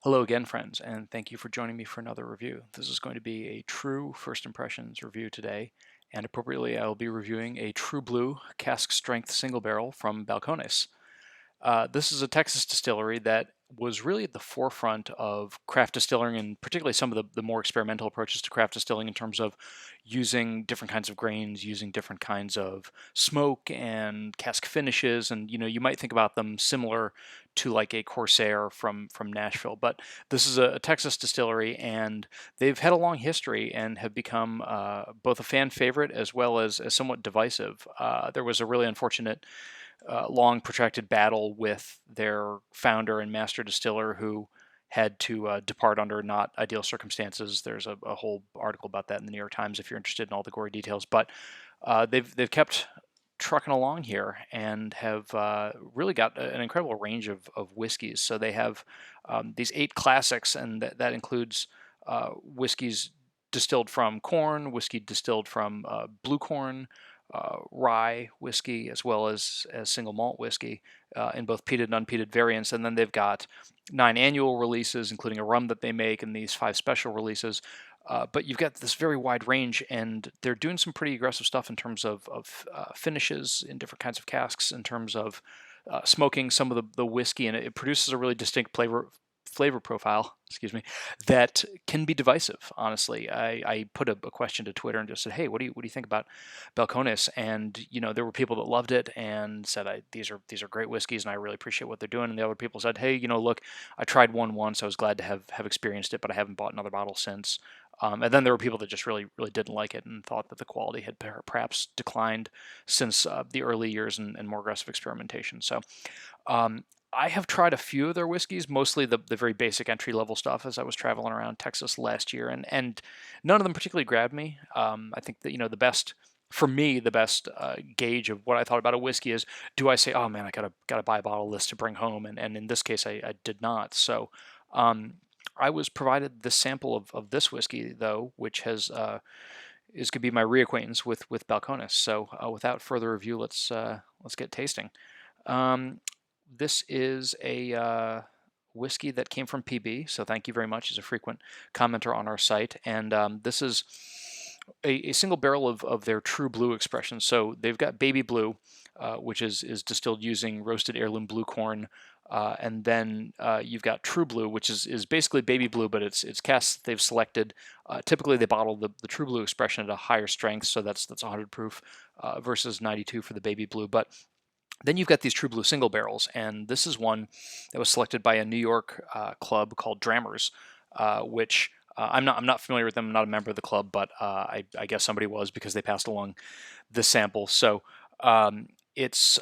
Hello again, friends, and thank you for joining me for another review. This is going to be a true first impressions review today, and appropriately, I will be reviewing a True Blue cask strength single barrel from Balcones. This is a Texas distillery that was really at the forefront of craft distilling, and particularly some of the more experimental approaches to craft distilling in terms of using different kinds of grains, using different kinds of smoke and cask finishes. And you might think about them similar to like a Corsair from Nashville, but this is a Texas distillery, and they've had a long history and have become both a fan favorite as well as somewhat divisive. There was a really unfortunate long protracted battle with their founder and master distiller who had to depart under not ideal circumstances. There's a whole article about that in the New York Times if you're interested in all the gory details. But they've kept trucking along here and have really got an incredible range of whiskeys. So they have these 8 classics, and that includes whiskeys distilled from corn, whiskey distilled from blue corn, rye whiskey, as well as single malt whiskey in both peated and unpeated variants. And then they've got 9 annual releases, including a rum that they make, and these 5 special releases. But you've got this very wide range, and they're doing some pretty aggressive stuff in terms of finishes in different kinds of casks, in terms of smoking some of the whiskey, and it produces a really distinct flavor profile, excuse me, that can be divisive. Honestly, I put a question to Twitter and just said, "Hey, what do you think about Balcones?" And there were people that loved it and said, "These are great whiskeys, and I really appreciate what they're doing." And the other people said, "Hey, look, I tried one once. I was glad to have experienced it, but I haven't bought another bottle since." And then there were people that just really didn't like it and thought that the quality had perhaps declined since the early years and more aggressive experimentation. So. Um, I have tried a few of their whiskeys, mostly the very basic entry level stuff, as I was traveling around Texas last year, and none of them particularly grabbed me. I think that the best for me, the best gauge of what I thought about a whiskey is, do I say, "Oh man, I gotta buy a bottle of this to bring home," and in this case, I did not. So um, I was provided the sample of this whiskey though, which is going to be my reacquaintance with Balcones. So without further ado, let's get tasting. Um, this is a whiskey that came from PB, so thank you very much. He's a frequent commenter on our site, and this is a single barrel of their True Blue expression. So they've got Baby Blue, which is distilled using roasted heirloom blue corn, and then you've got True Blue, which is basically Baby Blue, but it's casks they've selected. Typically, they bottle the True Blue expression at a higher strength, so that's 100 proof versus 92 for the Baby Blue, but then you've got these True Blue single barrels, and this is one that was selected by a New York club called Drammers, which I'm not familiar with them. I'm not a member of the club, but I guess somebody was because they passed along this sample. So it's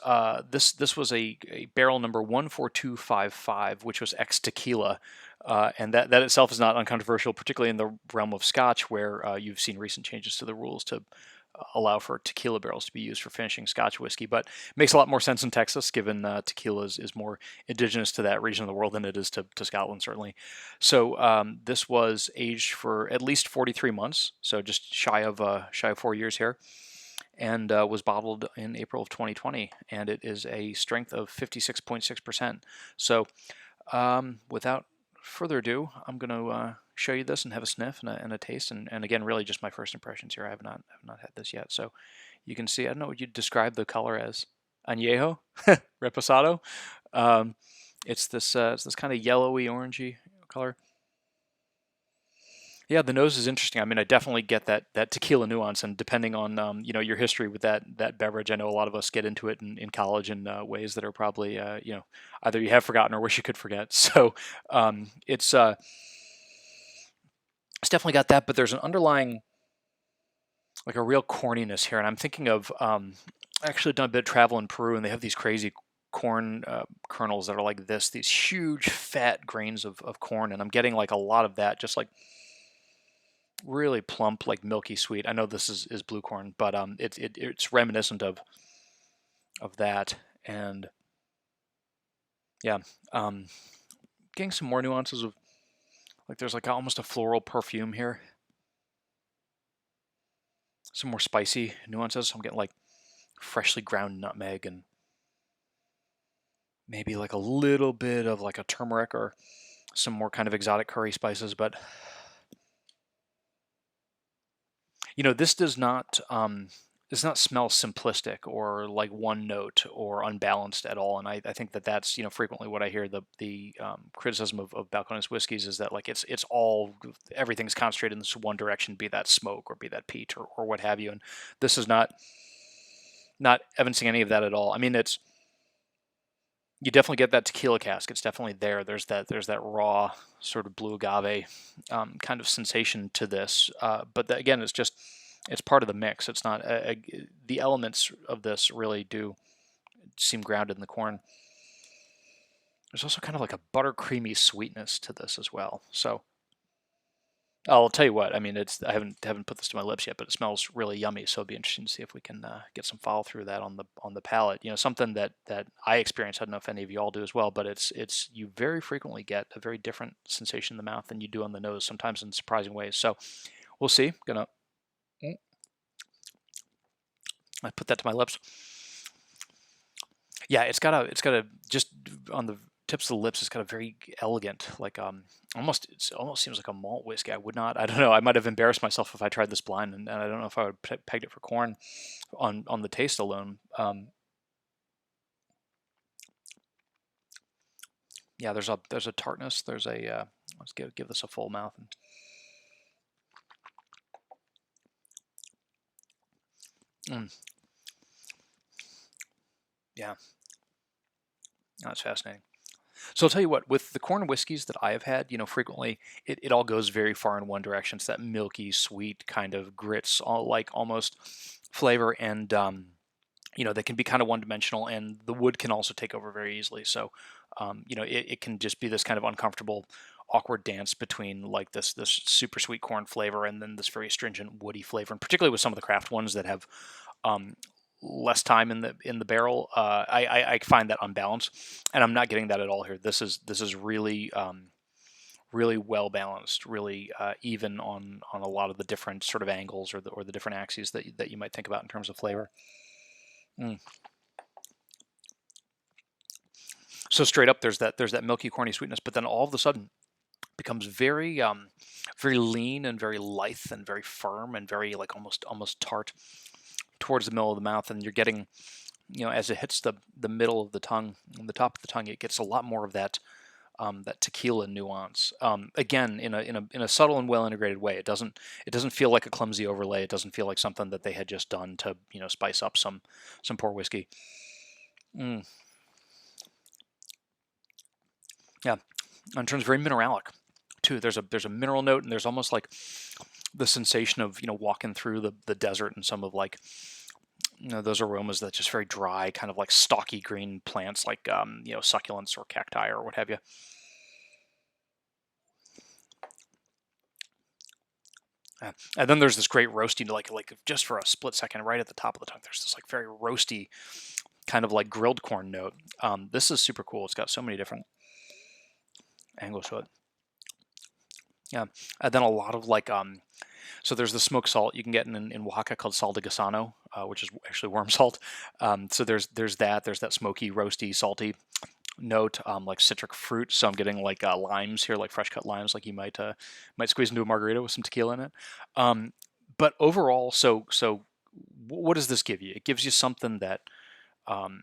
this was a barrel number 14255, which was ex tequila. And that itself is not uncontroversial, particularly in the realm of Scotch, where you've seen recent changes to the rules to allow for tequila barrels to be used for finishing Scotch whiskey, but it makes a lot more sense in Texas, given tequila is more indigenous to that region of the world than it is to Scotland, certainly. So this was aged for at least 43 months, so just shy of 4 years here, and was bottled in April of 2020, and it is a strength of 56.6%. So without further ado, I'm going to show you this and have a sniff and a taste, and again, really just my first impressions here. I have not had this yet, so you can see. I don't know what you'd describe the color as. Añejo, reposado. Um, it's this kind of yellowy orangey color. Yeah, the nose is interesting. I mean, I definitely get that tequila nuance, and depending on your history with that beverage, I know a lot of us get into it in college in ways that are probably either you have forgotten or wish you could forget. So it's definitely got that, but there's an underlying like a real corniness here, and I'm thinking of I actually done a bit of travel in Peru, and they have these crazy corn kernels that are like these huge fat grains of corn, and I'm getting like a lot of that, just like really plump, like milky sweet. I know this is blue corn, but it's reminiscent of that, and yeah, um, getting some more nuances of like there's like almost a floral perfume here, some more spicy nuances. I'm getting like freshly ground nutmeg and maybe like a little bit of like a turmeric or some more kind of exotic curry spices, but this does not smell simplistic or like one note or unbalanced at all. And I think that that's frequently what I hear the criticism of Balcones whiskeys is that like it's all everything's concentrated in this one direction, be that smoke or be that peat or what have you. And this is not evidencing any of that at all. I mean, you definitely get that tequila cask. It's definitely there. There's that raw sort of blue agave kind of sensation to this. But again, it's part of the mix. It's not the elements of this really do seem grounded in the corn. There's also kind of like a buttercreamy sweetness to this as well. So I'll tell you what. I mean, I haven't put this to my lips yet, but it smells really yummy. So it'll be interesting to see if we can get some follow through that on the palate. Something that I experience. I don't know if any of you all do as well, but it's you very frequently get a very different sensation in the mouth than you do on the nose. Sometimes in surprising ways. So we'll see. I put that to my lips. Yeah, it's got a just on the tips of the lips. It's got a very elegant, like it almost seems like a malt whiskey. I don't know. I might have embarrassed myself if I tried this blind, and I don't know if I would pegged it for corn on the taste alone. Yeah, there's a tartness. There's a let's give this a full mouth. Yeah, that's fascinating. So I'll tell you what, with the corn whiskeys that I have had, frequently it all goes very far in one direction. It's that milky, sweet kind of grits, all like almost flavor, and they can be kind of one-dimensional, and the wood can also take over very easily. So, it can just be this kind of uncomfortable, awkward dance between like this super sweet corn flavor and then this very astringent woody flavor, and particularly with some of the craft ones that have um, less time in the barrel, I find that unbalanced, and I'm not getting that at all here. This is really really well balanced, really even on a lot of the different sort of angles or the different axes that you might think about in terms of flavor. Mm. So straight up, there's that milky, corny sweetness, but then all of a sudden becomes very lean and very lithe and very firm and very like almost tart towards the middle of the mouth, and you're getting, as it hits the middle of the tongue, the top of the tongue, it gets a lot more of that tequila nuance. Again, in a subtle and well integrated way. It doesn't feel like a clumsy overlay. It doesn't feel like something that they had just done to spice up some poor whiskey. Mm. Yeah, and it turns very mineralic too. There's a mineral note, and there's almost like the sensation of walking through the desert and some of like those aromas that just very dry, kind of like stocky green plants like succulents or cacti or what have you. And then there's this great roasting, like just for a split second, right at the top of the tongue. There's this like very roasty kind of like grilled corn note. This is super cool. It's got so many different angles to it. Yeah, and then a lot of like so there's the smoked salt you can get in Oaxaca called sal de gusano, which is actually worm salt. So there's that smoky, roasty, salty note, like citric fruit. So I'm getting like limes here, like fresh cut limes, like you might squeeze into a margarita with some tequila in it. But overall, so what does this give you? It gives you um,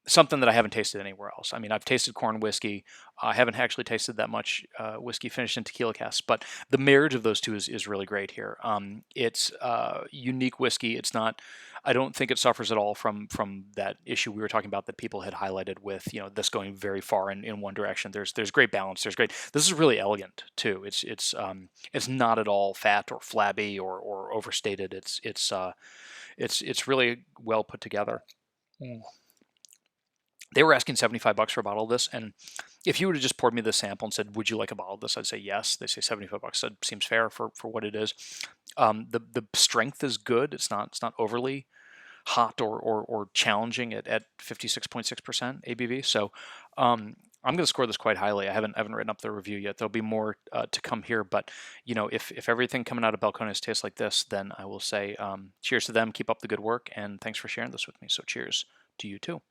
something that I haven't tasted anywhere else. I mean, I've tasted corn whiskey. I haven't actually tasted that much whiskey finished in tequila casks, but the marriage of those two is really great here. It's unique whiskey. It's not. I don't think it suffers at all from that issue we were talking about that people had highlighted with this going very far in one direction. There's great balance. There's great. This is really elegant too. It's not at all fat or flabby or overstated. It's really well put together. Mm. They were asking $75 for a bottle of this, and if you would have just poured me this sample and said, "Would you like a bottle of this?" I'd say yes. They say $75. That seems fair for what it is. The strength is good. It's not overly hot or challenging at 56.6% ABV. So I'm going to score this quite highly. I haven't written up the review yet. There'll be more to come here, but if everything coming out of Balcones tastes like this, then I will say cheers to them. Keep up the good work, and thanks for sharing this with me. So cheers to you too.